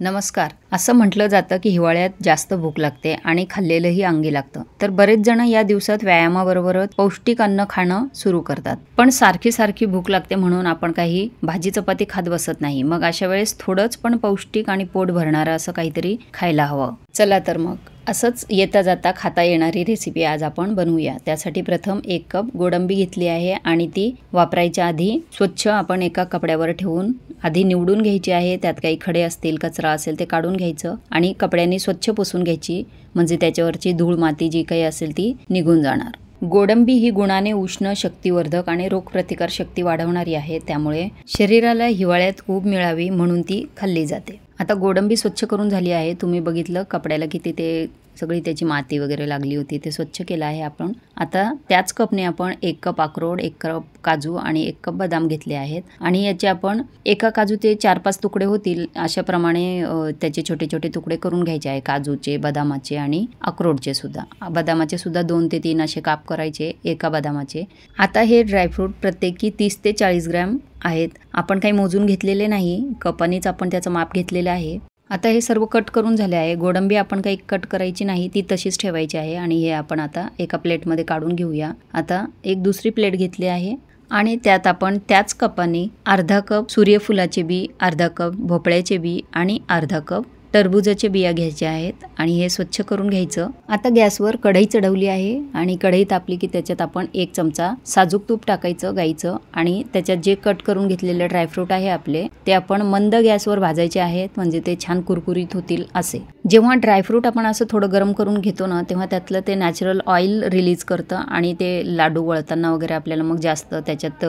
नमस्कार. असं म्हटलं जातं की हिवाळ्यात जास्त भूक लागते आणि खाल्लेलंही अंगी लागतं. तर बरेच जण या दिवसात व्यायामाबरोबरच पौष्टिक अन्न खाणं सुरू करतात. पण सारखी भूक लागते म्हणून आपण काही भाजी चपाती खात बसत नाही. मग अशा वेळेस थोडंच पण पौष्टिक आणि पोट भरणारं असं काहीतरी खायला हवं. चला तर मग असंच येता जाता खाता येणारी रेसिपी आज आपण बनवूया. त्यासाठी प्रथम 1 कप गोडंबी घेतली आहे आणि ती वापरायच्या आधी स्वच्छ आपण एका कपड्यावर ठेवून आधी निवडून घ्यायची आहे. त्यात काही खडे असतील, कचरा असेल ते काढून घ्यायचं आणि कपड्यांनी स्वच्छ पुसून घ्यायची, म्हणजे त्याच्यावरची धूळ माती जी काही असेल ती निघून जाणार. गोडंबी ही गुणाने उष्ण, शक्तिवर्धक आणि रोगप्रतिकार शक्ती वाढवणारी आहे. त्यामुळे शरीराला हिवाळ्यात ऊब मिळावी म्हणून ती खाल्ली जाते. आता गोडंबी स्वच्छ करून झाली आहे. तुम्ही बघितलं कपड्याला किती ते सगळी त्याची माती वगैरे लागली होती, ते स्वच्छ केलं आहे आपण. आता त्याच कपने आपण 1 कप अक्रोड, 1 कप काजू आणि 1 कप बदाम घेतले आहेत आणि याचे आपण एका काजूचे 4-5 तुकडे होतील अशा प्रमाणे त्याचे छोटे छोटे तुकडे करून घ्यायचे आहे. काजूचे, बदामाचे आणि अक्रोडचे सुद्धा. बदामाचे सुद्धा 2 ते 3 असे काप करायचे एका बदामाचे. आता हे ड्रायफ्रूट प्रत्येकी 30 ते 40 ग्रॅम आहेत. आपण काही मोजून घेतलेले नाही, कपानीच आपण त्याचं माप घेतलेलं आहे. आता हे सर्व कट करून झाले आहे. गोडंबी आपण काही कट करायची नाही, ती तशीच ठेवायची आहे आणि हे आपण आता एका प्लेटमध्ये काढून घेऊया. आता एक दुसरी प्लेट घेतली आहे आणि त्यात आपण त्याच कपाने अर्धा कप सूर्यफुलाचे बी, अर्धा कप भोपळ्याचे बी आणि अर्धा कप टरबूजाचे बिया घ्यायचे आहेत आणि हे स्वच्छ करून घ्यायचं. आता गॅसवर कढई चढवली आहे आणि कढई तापली की त्याच्यात आपण 1 चमचा साजूक तूप टाकायचं गाईचं आणि त्याच्यात जे कट करून घेतलेले ड्रायफ्रूट आहे आपले ते आपण मंद गॅसवर भाजायचे आहेत, म्हणजे ते छान कुरकुरीत होतील असे. जेव्हा ड्रायफ्रूट आपण असं थोडं गरम करून घेतो ना, तेव्हा त्यातलं ते नॅचरल ऑइल रिलीज करतं आणि ते लाडू वळताना वगैरे आपल्याला मग जास्त त्याच्यात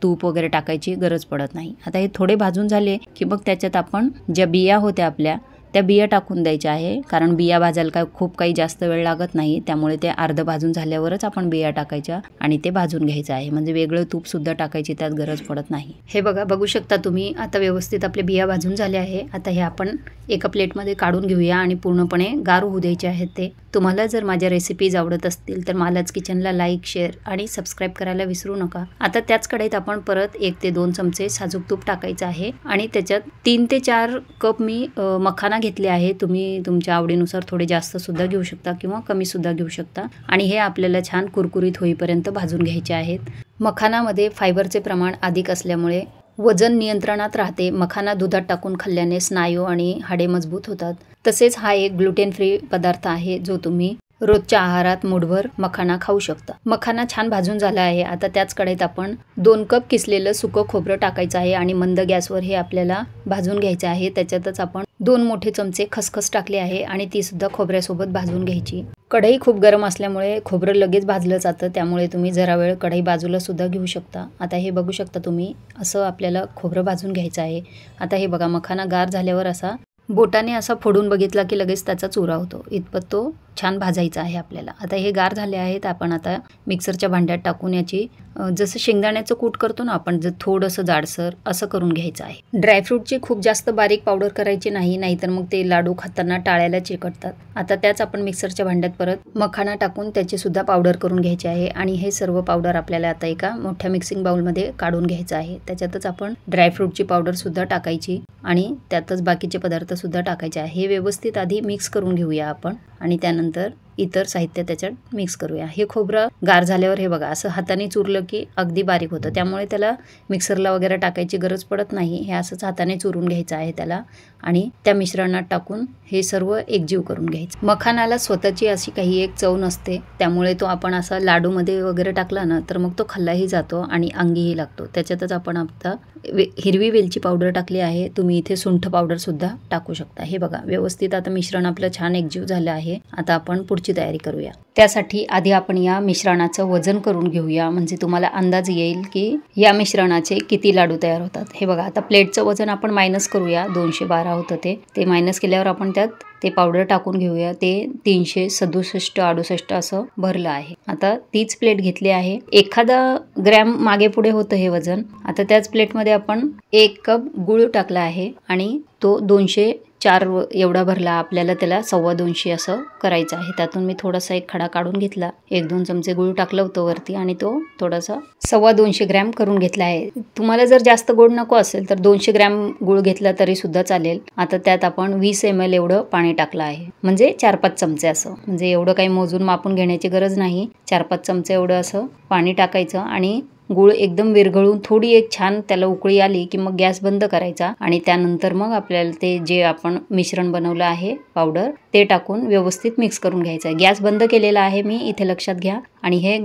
तूप वगैरे टाकायची गरज पडत नाही. आता हे थोडे भाजून झाले की मग त्याच्यात आपण ज्या बिया होत्या आपल्या त्या बिया टाकून द्यायच्या आहे, कारण बिया भाजायला खूप काही जास्त वेळ लागत नाही. त्यामुळे ते अर्ध भाजून झाल्यावरच आपण बिया टाकायच्या आणि ते भाजून घ्यायचं आहे, म्हणजे वेगळं तूप सुद्धा टाकायची त्यात गरज पडत नाही. हे बघू शकता तुम्ही. आता व्यवस्थित आपले बिया भाजून झाले आहे. आता हे आपण एका प्लेटमध्ये काढून घेऊया आणि पूर्णपणे गार होऊ द्यायचे आहेत ते. तुम्हाला जर माझ्या रेसिपीज आवडत असतील तर मालाच किचनला लाईक, शेअर आणि सबस्क्राईब करायला विसरू नका. आता त्याच कढईत आपण परत 1 ते 2 चमचे साजूक तूप टाकायचं आहे आणि त्याच्यात 3 ते 4 कप मी मखाना घेतले आहे. तुम्ही तुमच्या आवडीनुसार थोडे जास्त सुद्धा घेऊ शकता किंवा कमी सुद्धा घेऊ शकता आणि हे आपल्याला छान कुरकुरीत होईपर्यंत भाजून घ्यायचे आहेत. मखानामध्ये फायबरचे प्रमाण अधिक असल्यामुळे वजन नियंत्रणात राहते. मखाना दुधात टाकून खाल्ल्याने स्नायू आणि हाडे मजबूत होतात. तसेच हा एक ग्लुटेन फ्री पदार्थ आहे जो तुम्ही रोजच्या आहारात मुठभर मखाना खाऊ शकता. मखाना छान भाजून झाला आहे. आता त्याच कढईत आपण 2 कप किसलेलं सुकं खोबरं टाकायचं आहे आणि मंद गॅसवर हे आपल्याला भाजून घ्यायचं आहे. त्याच्यातच आपण 2 मोठे चमचे खसखस टाकले आहे आणि ती सुद्धा खोबऱ्यासोबत भाजून घ्यायची. कढई खूप गरम असल्यामुळे खोबरं लगेच भाजलं जातं, त्यामुळे तुम्ही जरा वेळ कढई बाजूला सुद्धा घेऊ शकता. आता हे बघू शकता तुम्ही, असं आपल्याला खोबरं भाजून घ्यायचं आहे. आता हे बघा, मखाना गार झाल्यावर असा बोटाने असा फोडून बघितला की लगेच त्याचा चुरा होतो, इतपत तो छान भाजायचा आहे आपल्याला. आता हे गार झाले आहेत. आपण आता मिक्सरच्या भांड्यात टाकून याची जसं शेंगदाण्याचं कूट करतो ना आपण, थोडंसं जाडसर असं करून घ्यायचं आहे. ड्रायफ्रूटची खूप जास्त बारीक पावडर करायची नाही, नाहीतर मग ते लाडू खाताना टाळ्याला चिकटतात. आता त्याच आपण मिक्सरच्या भांड्यात परत मखाना टाकून त्याची सुद्धा पावडर करून घ्यायची आहे आणि हे सर्व पावडर आपल्याला आता एका मोठ्या मिक्सिंग बाउलमध्ये काढून घ्यायचं आहे. त्याच्यातच आपण ड्रायफ्रूटची पावडर सुद्धा टाकायची आणि त्यातच बाकीचे पदार्थ सुद्धा टाकायचे आहे. हे व्यवस्थित आधी मिक्स करून घेऊया आपण आणि त्यानंतर इतर साहित्य त्याच्यात मिक्स करूया. हे खोबरं गार झाल्यावर हे बघा असं हाताने चुरलं की अगदी बारीक होतं, त्यामुळे त्याला मिक्सरला वगैरे टाकायची गरज पडत नाही. हे असंच हाताने चुरून घ्यायचं आहे त्याला आणि त्या मिश्रणात टाकून हे सर्व एकजीव करून घ्यायचं. मखानाला स्वतःची अशी काही एक चव नसते, त्यामुळे तो आपण असा लाडूमध्ये वगैरे टाकला ना तर मग तो खाल्लाही जातो आणि अंगीही लागतो. त्याच्यातच आपण आता हिरवी वेलची पावडर टाकली आहे. तुम्ही इथे सुंठ पावडर सुद्धा टाकू शकता. हे बघा व्यवस्थित आता मिश्रण आपलं छान एकजीव झालं आहे. आता आपण पुढची तयारी करूया. त्यासाठी आधी आपण या मिश्रणाचं वजन करून घेऊया, म्हणजे तुम्हाला अंदाज येईल की या मिश्रणाचे किती लाडू तयार होतात. हे बघा, आता प्लेटचं वजन आपण मायनस करूया. 212 होतं ते मायनस केल्यावर आपण त्यात ते पावडर टाकून घेऊया. ते 367-68 असं भरलं आहे. आता तीच प्लेट घेतली आहे. एखादा ग्रॅम मागे पुढे होतं हे वजन. आता त्याच प्लेटमध्ये आपण 1 कप गूळ टाकला आहे आणि तो 200 4 एवढा भरला, आपल्याला त्याला 250 असं करायचं आहे. त्यातून मी थोडासा एक खडा काढून घेतला, 1-2 चमचे गूळ टाकलं होतं वरती आणि तो थोडासा 250 ग्रॅम करून घेतला आहे. तुम्हाला जर जास्त गोड नको असेल तर 200 ग्रॅम गूळ घेतला तरी सुद्धा चालेल. आता त्यात आपण 20 ml एवढं पाणी टाकलं आहे, म्हणजे 4-5 चमचे असं, म्हणजे एवढं काही मोजून मापून घेण्याची गरज नाही. 4-5 चमचे एवढं असं पाणी टाकायचं आणि गूळ एकदम विरघळून थोडी एक छान त्याला उकळी आली की मग गॅस बंद करायचा आणि त्यानंतर मग आपल्याला ते जे आपण मिश्रण बनवलं आहे पावडर ते टाकून व्यवस्थित मिक्स करून घ्यायचं आहे. गॅस बंद केलेला आहे मी, इथे लक्षात घ्या. आणि हे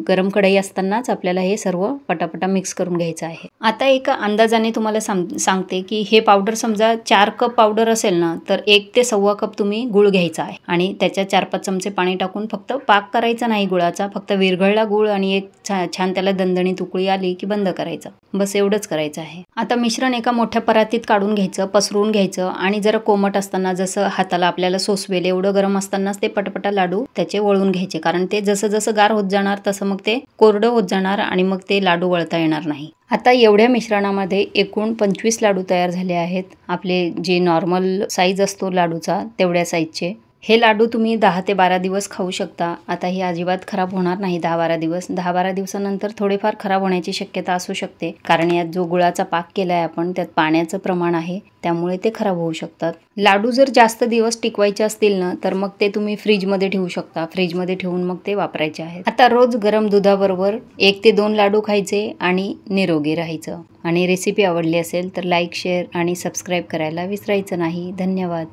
गरम कढई असतानाच आपल्याला हे सर्व पटापटा मिक्स करून घ्यायचं आहे. आता एका अंदाजाने तुम्हाला सांगते की हे पावडर समजा 4 कप पावडर असेल ना, तर 1 ते 1.25 कप तुम्ही गूळ घ्यायचा आहे आणि त्याच्यात 4-5 चमचे पाणी टाकून फक्त पाक करायचा नाही गुळाचा, फक्त विरघळला गूळ आणि एक छान त्याला दणदणीत उकळी आली की बंद करायचं. बस एवढंच करायचं आहे. आता मिश्रण एका मोठ्या परातीत काढून घ्यायचं, पसरवून घ्यायचं आणि जरा कोमट असताना, जसं हाताला आपल्याला सोसवेल एवढं गरम असतानाच ते पटपटा लाडू त्याचे वळून घ्यायचे, कारण ते जसं जसं गार होत जाणार तसं मग ते कोरडं होत जाणार आणि मग ते लाडू वळता येणार नाही. आता एवढ्या मिश्रणामध्ये एकूण 25 लाडू तयार झाले आहेत. आपले जे नॉर्मल साईज असतो लाडूचा तेवढ्या साईजचे. हे लाडू तुम्ही 10 ते 12 दिवस खाऊ शकता. आता हे अजिबात खराब होणार नाही 10-12 दिवस. 10-12 दिवसानंतर थोडेफार खराब होण्याची शक्यता असू शकते, कारण यात जो गुळाचा पाक केलाय आपण त्यात पाण्याचं प्रमाण आहे, त्यामुळे ते खराब होऊ शकतात. लाडू जर जास्त दिवस टिकवायचे असतील ना, तर मग ते तुम्ही फ्रीजमध्ये ठेवू शकता. फ्रीजमध्ये ठेवून मग ते वापरायचे आहेत. आता रोज गरम दुधाबरोबर 1 ते 2 लाडू खायचे आणि निरोगी राहायचं. आणि रेसिपी आवडली असेल तर लाईक, शेअर आणि सबस्क्राईब करायला विसरायचं नाही. धन्यवाद.